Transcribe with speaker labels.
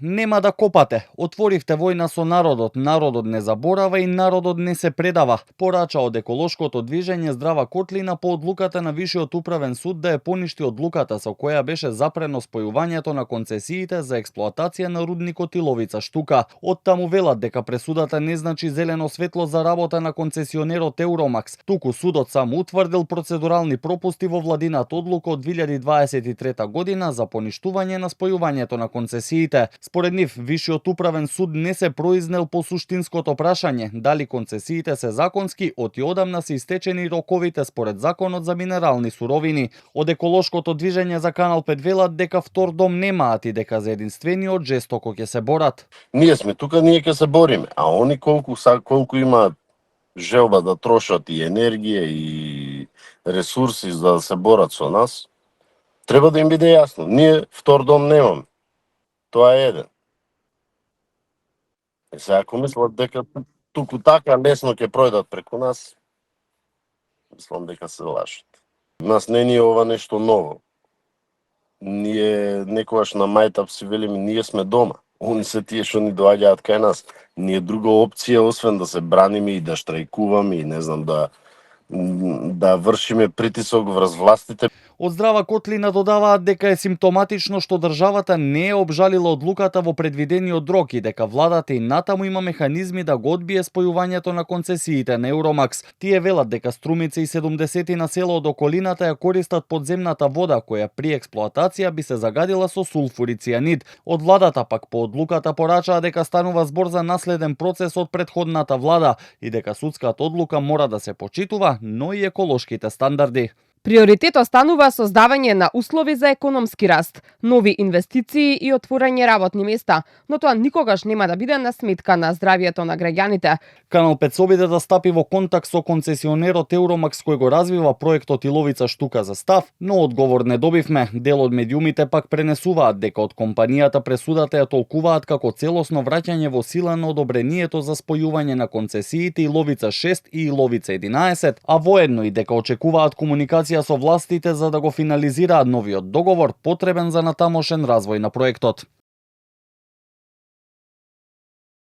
Speaker 1: Нема да копате. Отворивте војна со народот. Народот не заборава и народот не се предава. Порача од еколошкото движење Здрава Котлина по одлуката на Вишиот управен суд да ја поништи одлуката со која беше запрено спојувањето на концесиите за експлоатација на рудникот Иловица Штука. Оттаму велат дека пресудата не значи зелено светло за работа на концесионерот Евромакс. Туку судот само утврдил процедурални пропусти во владината одлука од 2023 година за поништување на спојувањето на концесиите. Според нив, Вишиот управен суд не се произнел по суштинското прашање дали концесиите се законски, оти одамна се истечени роковите според законот за минерални суровини. Од еколошкото движење за Канал 5 велат дека втор дом немаат и дека за единствениот жестоко ќе се борат.
Speaker 2: Ние сме тука, ние ќе се бориме, а они колку имаат желба да трошат и енергија и ресурси за да се борат со нас, треба да им биде јасно. Ние втор дом немаме. Тоа е еден. И сега ако мислат дека туку така лесно ќе пројдат преку нас, мислам дека се лажат. Нас не ни е ова нешто ново. Ние некогаш на мајтап си велиме, ние сме дома. Они се тие што ни доаѓаат кај нас. Ние друга опција, освен да се браниме и да штрајкуваме и не знам да вршиме притисок врз властите.
Speaker 1: Од Здрава Котлина додаваат дека е симптоматично што државата не е обжалила одлуката во предвидениот рок и дека владата и натаму има механизми да го одбие спојувањето на концесиите на Евромакс. Тие велат дека Струмица и 70 на село од околината ја користат подземната вода која при експлоатација би се загадила со сулфур и цијанид. Од владата пак по одлуката порачаа дека станува збор за наследен процес од претходната влада и дека судската одлука мора да се почитува, но и еколошките стандарди.
Speaker 3: Приоритет останува создавање на услови за економски раст, нови инвестиции и отворање работни места, но тоа никогаш нема да биде на сметка на здравието на граѓаните.
Speaker 1: Канал 5 се обиде да стапи во контакт со концесионерот Евромакс кој го развива проектот Иловица Штука за став, но одговор не добивме. Дел од медиумите пак пренесуваат дека од компанијата пресудата ја толкуваат како целосно враќање во сила на одобрението за спојување на концесиите Иловица 6 и Иловица 11, а воедно и дека очекуваат комуникација со властите за да го финализираат новиот договор потребен за натамошен развој на проектот.